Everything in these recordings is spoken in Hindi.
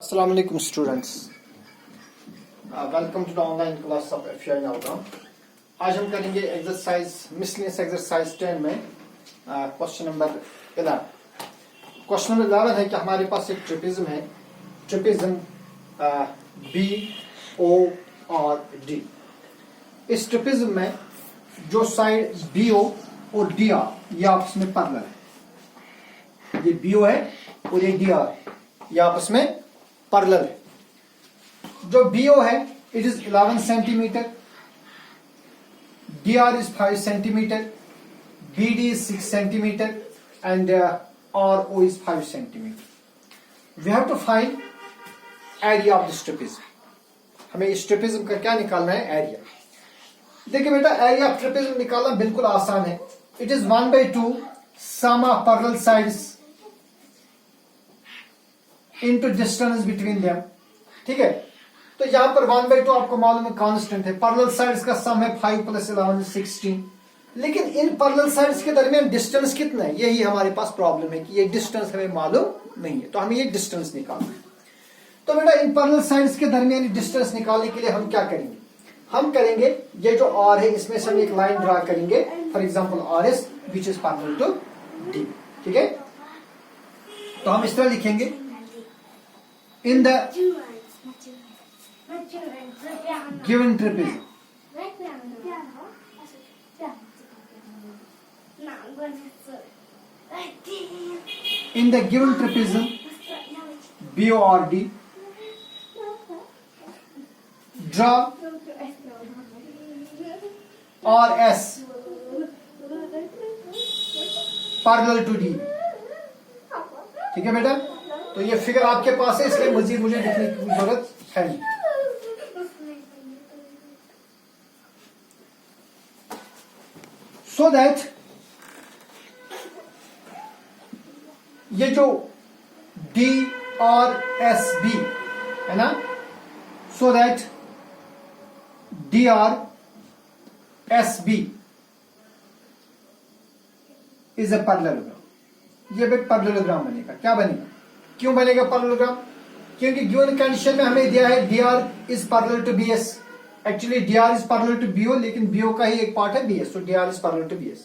Assalamu alaikum students, welcome to the online class of FI Naugam. आज हम करेंगे एक्सरसाइज मिसलेनियस एक्सरसाइज 10 में क्वेश्चन नंबर 11। क्वेश्चन नंबर 11 है कि हमारे पास एक ट्रिपिज्म है, ट्रिपिज्म बी ओ और डी। इस ट्रिपिज्म में जो साइड बी ओ और डी आर ये आपस में पैरेलल है। ये बी ओ है और ये डी आर ये आपस में पैरेलल है। जो BO है it is 11 centimetre, DR is 5 centimetre, BD is 6 centimetre and RO is 5 centimetre. We have to find area of this trapezium. हमें इस ट्रिपिज्म का क्या निकालना है? एरिया। देखिए बेटा, एरिया ऑफ ट्रिपिज्म निकालना बिल्कुल आसान है। It is 1/2 sum of parallel sides into distance between them. ठीक है, तो यहां पर 1/2 आपको मालूम है कांस्टेंट है। पैरेलल साइड्स का सम है 5 + 11 16। लेकिन इन पैरेलल साइड्स के दरमियान डिस्टेंस कितना है, यही हमारे पास प्रॉब्लम है कि ये डिस्टेंस हमें मालूम नहीं है। तो हमें ये डिस्टेंस निकालना है। तो बेटा इन पैरेलल साइड्स के दरमियान डिस्टेंस निकालने के लिए हम क्या करेंगे? हम करेंगे ये जो R है इसमें से हम एक लाइन ड्रा करेंगे, for example RS which is parallel to D। ठीक है, तो हम इस तरह लिखेंगे in the given trapezoid in the given trapezoid BORD draw RS parallel to D। ठीक है बेटा, तो ये फिगर आपके पास है इसलिए मजीद मुझे लिखने की जरूरत है नहीं। सो दैट ये जो DRSB है ना, so that DRSB is a parallelogram. ये भी पैरेललोग्राम बनेगा। क्या बनेगा? क्यों बनेगा पैरेललोग्राम? क्योंकि गिवन कंडीशन में हमें दिया है DR is parallel to BS। Actually DR is parallel to BO, लेकिन BO का ही एक पार्ट है BS, तो DR is parallel to BS।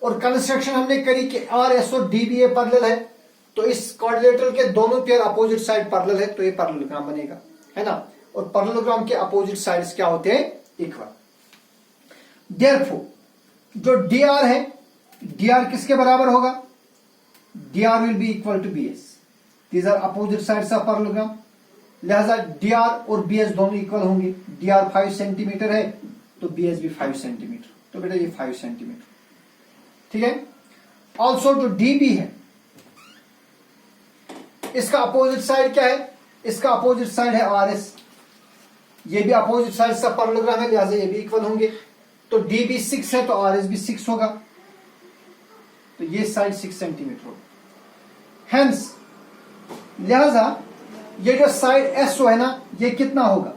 और कंस्ट्रक्शन हमने करी कि RS और DB पैरेलल है, तो इस क्वाड्रिलेटरल के दोनों पेयर अपोजिट साइड पैरेलल है, तो ये पैरेललोग्राम बनेगा, है ना। और पैरेललोग्राम के अपोजिट साइड्स क्या होते हैं? इक्वल। देयरफॉर जो DR है, DR किसके बराबर होगा? DR will be equal to BS। These are opposite sides of parallelogram। लिहाजा DR और BS दोनों इक्वल होंगे। DR 5 सेंटीमीटर है तो BS भी 5 सेंटीमीटर, तो बेटा ये 5 सेंटीमीटर। ठीक है, ऑल्सो जो DB है इसका अपोजिट साइड क्या है? इसका अपोजिट साइड है RS। ये भी अपोजिट साइड का पैरेललोग्राम है, लिहाजा ये भी इक्वल होंगे। तो DB 6 है तो RS भी 6 होगा, तो ये साइड 6 सेंटीमीटर होगा। हेंस लिहाजा ये जो साइड SO है ना, ये कितना होगा?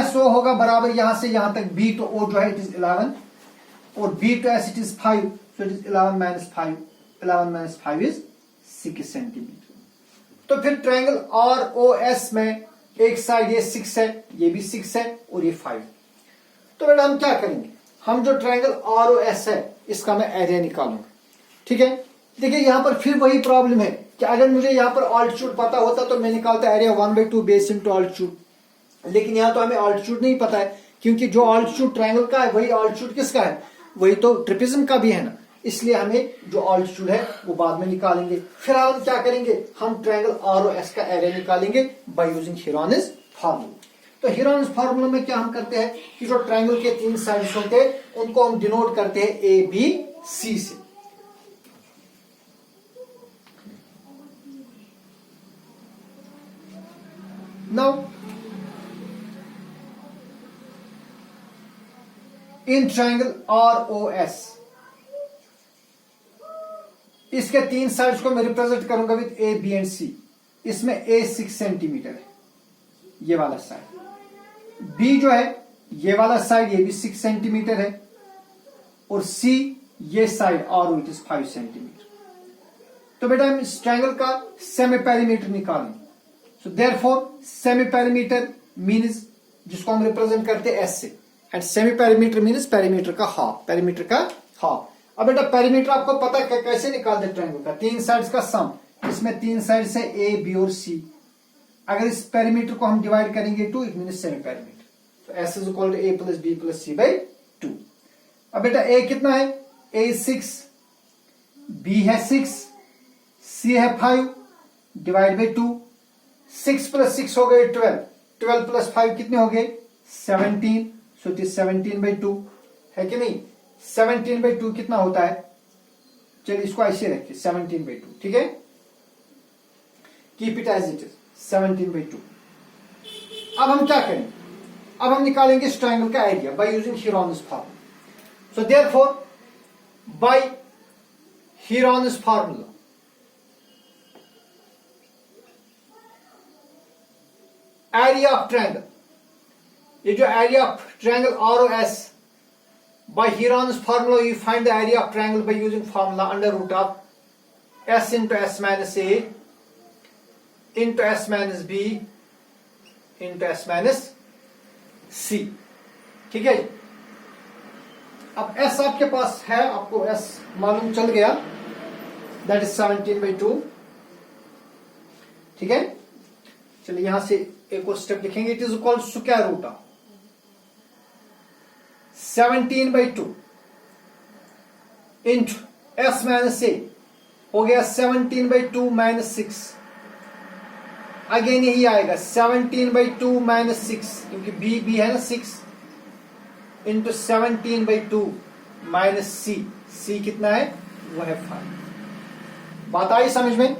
SO होगा बराबर यहां से यहां तक B तो O जो है इट इज 11 और B to S it is 5, so it is 11 - 5, 11 - 5 is 6 centimetre. तो फिर ट्रायंगल ROS में एक साइड ये 6 है, ये भी 6 है और ये 5। तो बेटा हम क्या करेंगे? हम जो ट्रायंगल ROS है इसका मैं एरिया निकालूंगा। ठीक है, देखिए यहां पर फिर वही प्रॉब्लम है कि अगर मुझे यहां पर ऑल्टीट्यूड पता होता तो मैं निकालता एरिया 1/2 बेस इंटू ऑल्टीट्यूड। लेकिन यहां तो हमें ऑल्टीट्यूड नहीं पता है, क्योंकि जो ऑल्टीट्यूड ट्रायंगल का है वही ऑल्टीट्यूड किसका है? वही तो ट्रिपिज्म का भी है ना, इसलिए हमें जो ऑल्टीट्यूड है वो बाद में निकालेंगे। फिर हम क्या करेंगे? हम ट्रायंगल ROS का एरिया निकालेंगे बाय यूजिंग हीरोनिस फार्मूला। तो हीरोनिस फार्मूला में क्या हम करते हैं कि जो ट्रायंगल के 3 साइड्स होते हैं उनको हम डिनोट करते हैं ABC से। Now, in triangle ROS इसके 3 साइड्स को मैं रिप्रेजेंट करूंगा with A, B and C। इसमें A 6 सेंटीमीटर है, ये वाला साइड। B जो है ये वाला साइड ये भी 6 सेंटीमीटर है और C ये side RO it is 5 centimetre. तो बेटा हम इस ट्रायंगल का सेमी पेरीमीटर निकालेंगे। So therefore semi perimeter means जिसको हम रिप्रेजेंट करते हैं एस से, and semi perimeter means perimeter का हाफ, पेरीमीटर का हाफ। अब बेटा पेरीमीटर आपको पता है कैसे निकालते ट्रायंगल का, तीन साइड्स का सम, इसमें तीन साइड्स है ए बी और सी, अगर इस पेरीमीटर को हम डिवाइड करेंगे two, it means semi perimeter, तो S is equal to A plus B plus C by 2। अब बेटा ए कितना है, ए 6, बी है 6, सी है 5, डिवाइड बाई 2, 6 प्लस 6 हो गए 12, 12 प्लस 5 कितने हो गए 17, सो इट इज 17 बाई 2, है कि नहीं। 17 बाई 2 कितना होता है, चलिए इसको ऐसे रखिए 17 बाई 2, ठीक है, keep it as it is 17 by 2। अब हम क्या करें, अब हम निकालेंगे इस ट्रायंगल का area by using Heron's formula. So therefore by Heron's formula area of triangle, ये जो area of triangle R O S, by Heron's formula you find the area of triangle by using formula under root of s into s minus a into s minus b into s minus c, ठीक है। अब s आपके पास है, आपको s मालूम चल गया, that is 17 by 2, ठीक है। चलिए यहां से एक और स्टेप लिखेंगे, it is equal square root of 17 by 2 into s minus A, हो गया 17 by 2 माइनस 6, अगेन यही आएगा 17 by 2 माइनस 6, क्योंकि b है ना 6, इंटू 17 by 2 माइनस c कितना है, वो है 5। बात आई समझ में,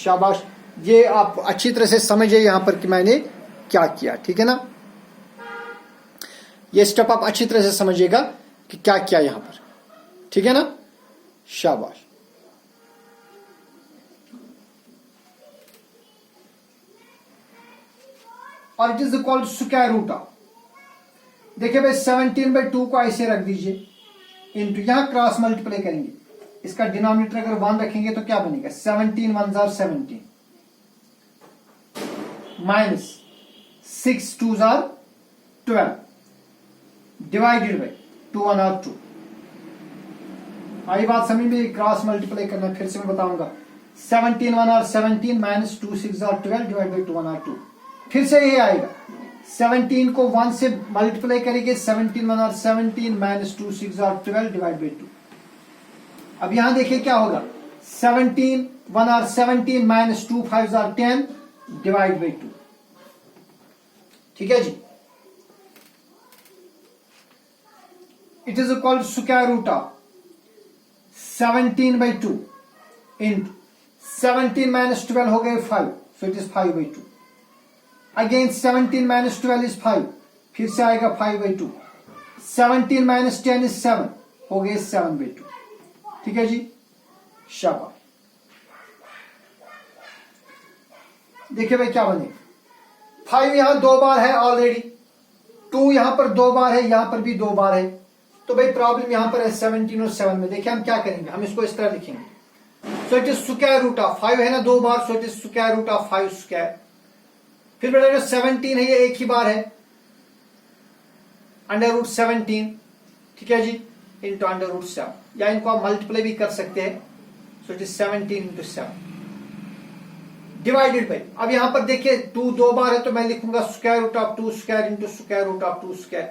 शाबाश, ये आप अच्छी तरह से समझिए यहां पर कि मैंने क्या किया, ठीक है ना। ये स्टेप आप अच्छी तरह से समझिएगा कि क्या किया यहां पर, ठीक है ना, शाबाश। और it is equal square root of, देखिए भाई 17 बाई 2 को ऐसे रख दीजिए, इंटू यहां क्रॉस मल्टीप्लाई करेंगे, इसका डिनोमिनेटर अगर 1 रखेंगे तो क्या बनेगा, 17 1 jar 17 minus 6 2 jar 12 divided by 2 1 और 2। आई बात समझ में, क्रॉस मल्टीप्लाई करना फिर से मैं बताऊंगा, 17 1 और 17 माइनस 2 6 और 12 डिवाइड बाई 2 1 और 2, फिर से ये आएगा 17 को 1 से मल्टीप्लाई करेंगे, 17 1 और 17 माइनस 2 6 और 12 डिवाइड बाई 2। अब यहां देखिए क्या होगा, 17 1 और 17 माइनस 2 5 और 10 डिवाइड बाई 2, ठीक है जी। It is equal to square root of 17 by 2 into 17 minus 12 हो गए 5, so it is 5 by 2, again 17 minus 12 is 5, फिर से आएगा 5 by 2, 17 माइनस 10 इज 7, हो गए 7 by 2, ठीक है जी, शाबाश। देखिए भाई क्या बने, 5 यहां 2 बार है ऑलरेडी, 2 यहां पर 2 बार है, यहां पर भी 2 बार है, तो भाई प्रॉब्लम यहां पर है 17 और 7 में। देखिए हम क्या करेंगे, हम इसको इस तरह लिखेंगे, so it is square root of 5 है ना 2 बार, so it is square root of 5 square, फिर बेटा जो 17 है ये एक ही बार है, अंडर रूट 17, ठीक है जी, इंटू अंडर रूट 7, या इनको आप मल्टीप्लाई भी कर सकते हैं, सो it is 17 into 7 divided by, अब यहां पर देखिए 2 2 बार है, तो मैं लिखूंगा square root of 2 square into square root of 2 square,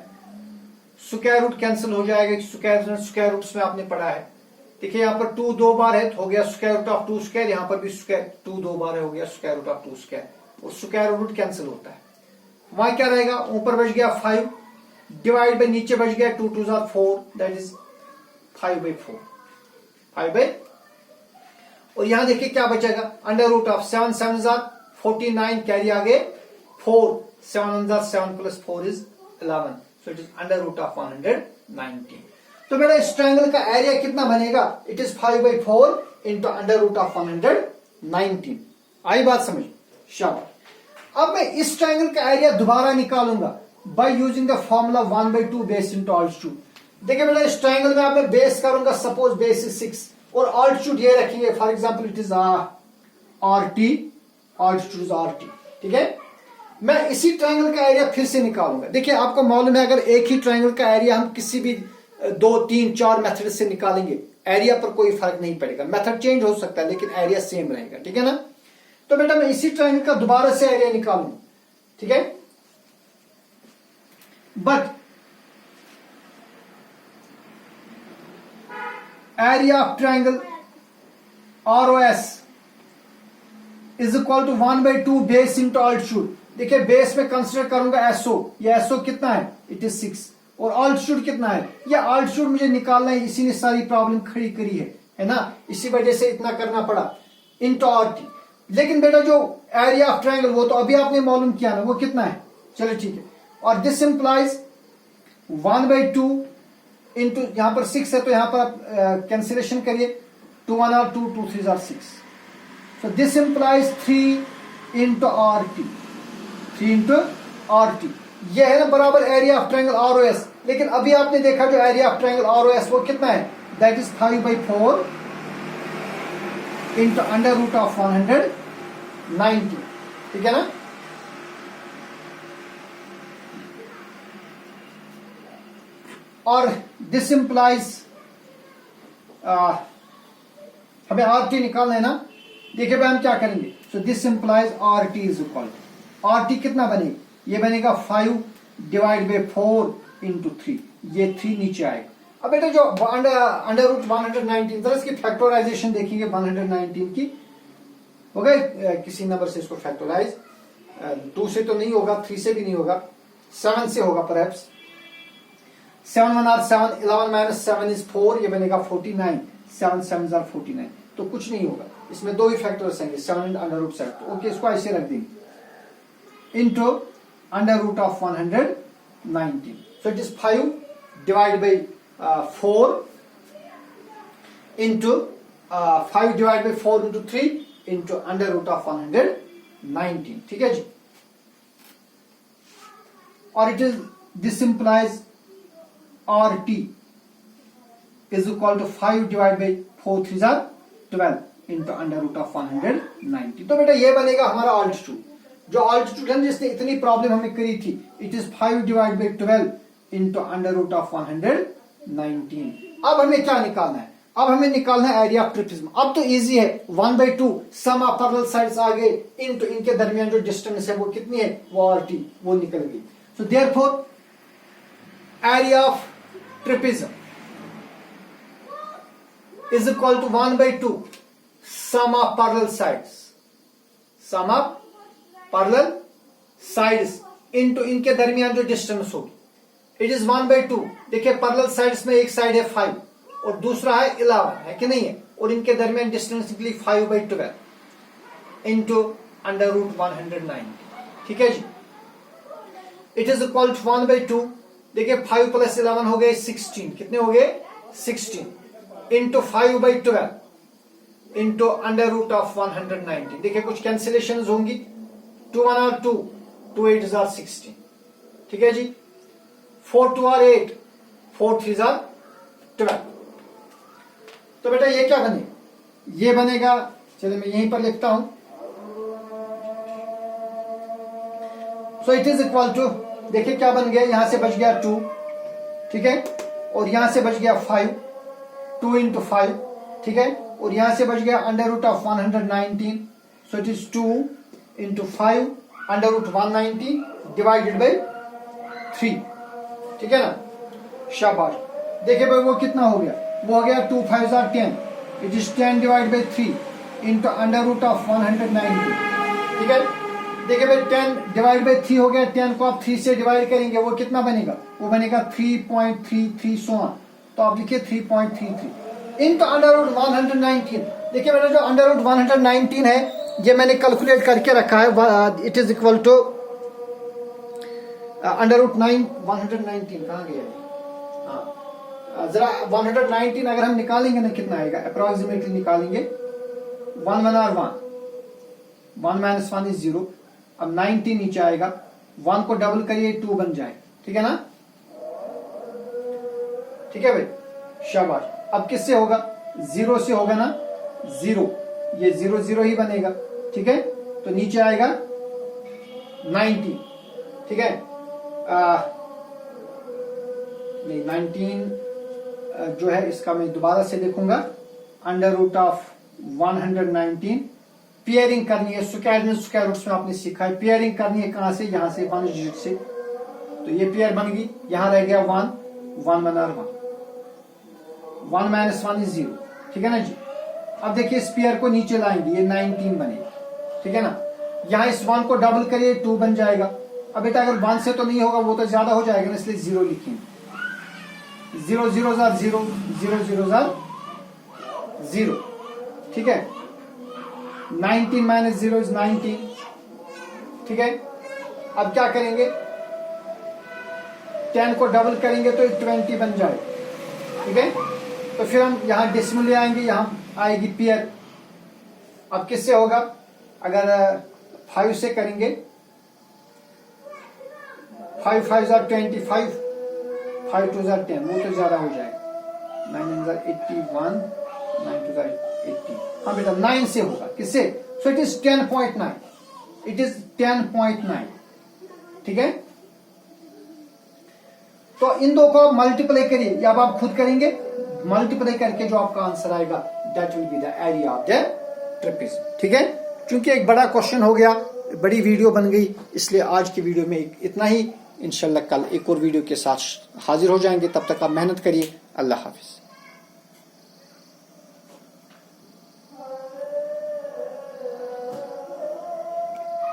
square root cancel हो जाएगा, स्क्वायर रूट्स में आपने पढ़ा है। देखिए यहाँ पर 2 2 बार है तो हो गया स्क्वायर रूट ऑफ 2 स्क्वायर, यहाँ पर भी स्क्वायर 2 2 बार है, हो गया स्क्वायर रूट ऑफ 2 स्क्वायर, और स्क्वायर रूट कैंसिल होता है। वहां क्या रहेगा, ऊपर बच गया 5 डिवाइड बाई नीचे बच गया 2 2 jar 4, that is 5 by 4, 5 by, और यहां देखिए क्या बचेगा, अंडर रूट ऑफ 7 7 जार 49, कैरी आगे 4, 7 जार 7 plus 4 is 11, so it is under root of 119। तो बेटा इस ट्रायंगल का एरिया कितना बनेगा, it is 5 by 4 into under root of 119। आई बात समझ, शाबाश। अब मैं इस ट्रायंगल का एरिया दोबारा निकालूंगा by using the formula 1 by 2 base into altitude. देखिए बेटा इस ट्रायंगल में मैं बेस करूंगा, सपोज बेस इज 6 और ऑल्टीट्यूड ये रखेंगे, for example it is RT, altitude is RT, ठीक है। मैं इसी ट्रायंगल का एरिया फिर से निकालूंगा। देखिए आपको मालूम है, अगर एक ही ट्रायंगल का एरिया हम किसी भी 2, 3, 4 मेथड से निकालेंगे, एरिया पर कोई फर्क नहीं पड़ेगा। मेथड चेंज हो सकता है लेकिन एरिया सेम रहेगा, ठीक है ना। तो बेटा मैं इसी ट्रायंगल का दोबारा से एरिया निकालूंगा, ठीक है। But area of triangle ROS is equal to 1/2 base into altitude. देखिए बेस में कंसिडर करूंगा SO, ये SO कितना है, इट इज 6, और ऑल्टीट्यूड कितना है, ये ऑल्टीट्यूड मुझे निकालना है, इसी ने सारी प्रॉब्लम खड़ी करी है ना, इसी वजह से इतना करना पड़ा, इंटू RT। लेकिन बेटा जो एरिया ऑफ ट्रायंगल वो तो अभी आपने मालूम किया ना, वो कितना है, चलो ठीक है। और दिस इंप्लाइज 1/2 इंटू, यहां पर 6 है तो यहां पर आप कैंसिलेशन करिए, 2 1 और 2 2 3 6, so this implies 3 into RT, 3 into RT। यह है ना बराबर एरिया ऑफ ट्रायंगल ROS। लेकिन अभी आपने देखा जो एरिया ऑफ ट्रायंगल ROS वो कितना है, that is 5/4 into under root of 190, ठीक है ना। और दिस इंप्लाइज हमें RT निकालना है ना। देखिए भाई हम क्या करेंगे, so this implies RT is equal to, RT कितना बनेगा, ये बनेगा 5 डिवाइड बाई 4 इंटू 3, ये 3 नीचे आएगा। अब बेटा जो अंडर रूट 119, जरा इसकी फैक्टराइजेशन देखेंगे 119 की, हो गए किसी नंबर से इसको फैक्टराइज, 2 से तो नहीं होगा, 3 से भी नहीं होगा, 7 से होगा परहैप्स। 7 1 are 7, 11 minus 7 is 4, ये बनेगा 49, 7 7 are 49, तो कुछ नहीं होगा, इसमें 2 ही फैक्टर्स आएंगे, 7 एंड अंडर रूट 7, ओके इसको ऐसे रख देंगे, into under root of 119, so it is 5 divide by 4 into 5 divide by 4 into 3 into under root of 119, ठीक है जी। और it is this implies RT is equal to 5 divided by 4 3s are 12 into under root of 190। तो बेटा ये बनेगा हमारा ऑल्टीट्यूड, जो ऑल्टीट्यूड है जिसने इतनी प्रॉब्लम हमें करी थी, it is 5 divide by 12 into under root of 119। अब हमें क्या निकालना है, अब हमें निकालना है एरिया ऑफ ट्रिप्सिज्म। अब तो इजी है, 1/2 सम ऑफ पैरेलल साइड्स आ गए इंटू इनके दरमियान जो डिस्टेंस है वो कितनी है, वो RT, वो निकल गई। So therefore area of trapezium is equal to 1/2 sum of parallel sides, sum of parallel sides into इनके दरमियान जो डिस्टेंस होगी, इट इज 1/2। देखिए पैरेलल साइड्स में एक साइड है 5 और दूसरा है 11, है कि नहीं है, और इनके दरमियान डिस्टेंस निकली 5/12 इंटू अंडर रूट 190, ठीक है जी। इट इज इक्वल टू 1/2, देखिए 5 + 11 हो गए 16, कितने हो गए 16 into 5/12 into under root of 190। देखिए कुछ कैंसिलेशन होंगी, 2 1 are 2, 2 8s are 16, ठीक है जी। 4 2 are 8, 4 3s are 12। तो बेटा ये क्या बने, ये बनेगा, चलिए मैं यहीं पर लिखता हूं, so it is equal to, देखिए क्या बन गया, यहां से बच गया 2, ठीक है, और यहां से बच गया 5, 2 into 5, ठीक है, और यहां से बच गया under root of 119, so it is 2 into 5 under root 190 divided by 3, ठीक है ना, शाबाश। देखिए भाई वो कितना हो गया, वो हो गया 2 5s are 10, it is 10 divide by 3 into under root of 190, ठीक है। देखिए भाई 10 डिवाइड बाई 3 हो गया, 10 को आप 3 से डिवाइड करेंगे, वो कितना बनेगा, वो बनेगा 3.33 सो ऑन, तो आप लिखिए 3.33 इंटू अंडर रूट 119। देखिए बेटा जो अंडर रूट 119 है ये मैंने कैलकुलेट करके रखा है, it is equal to under root 119 कहाँ गया, हाँ जरा 119 अगर हम निकालेंगे ना कितना आएगा, अप्रोक्सीमेटली निकालेंगे, 1 1 are 1, 1 minus 1 is 0, अब 90 नीचे आएगा, 1 को डबल करिए 2 बन जाए, ठीक है ना, ठीक है भाई, शाबाश। अब किससे होगा, 0 से होगा ना, 0, ये 0 0 ही बनेगा, ठीक है, तो नीचे आएगा 19, ठीक है, नहीं 19 जो है इसका मैं दोबारा से देखूंगा, अंडर रूट ऑफ 119, पेयरिंग करनी है, स्क्वायर रूट्स में आपने सीखा है, पेयरिंग करनी है कहां से, यहां से 1 डिजिट से, तो ये पेयर बन गई, यहां रह गया 1, 1 बना 1 माइनस 1 इज 0, ठीक है ना जी। अब देखिए इस पेयर को नीचे लाएंगे, ये 19 बनेगा, ठीक है ना, यहां इस 1 को डबल करिए 2 बन जाएगा। अब बेटा अगर 1 से तो नहीं होगा, वो तो ज्यादा हो जाएगा ना, इसलिए 0 लिखेंगे, 0 0 0 0 0 0 0, ठीक है, 19 माइनस 0 इज 19, ठीक है। अब क्या करेंगे, 10 को डबल करेंगे तो 20 बन जाए, ठीक है। तो फिर हम यहां डेसिमल ले आएंगे, यहां आएगी पेयर। अब किससे होगा, अगर 5 से करेंगे, 5 5 25, 5 2 10, वो तो ज्यादा हो जाएगा, 9 81, 9 2 80, हाँ बेटा 9 से होगा, किससे, सो इट इज 10.9, इट इज 10.9, ठीक है। तो इन दो को मल्टीप्लाई करिए, या अब आप खुद करेंगे, मल्टीप्लाई करके जो आपका आंसर आएगा that will be the area of the trapezium, ठीक है। क्योंकि एक बड़ा क्वेश्चन हो गया, बड़ी वीडियो बन गई, इसलिए आज की वीडियो में इतना ही। इंशाल्लाह कल एक और वीडियो के साथ हाजिर हो जाएंगे, तब तक आप मेहनत करिए। अल्लाह हाफिज।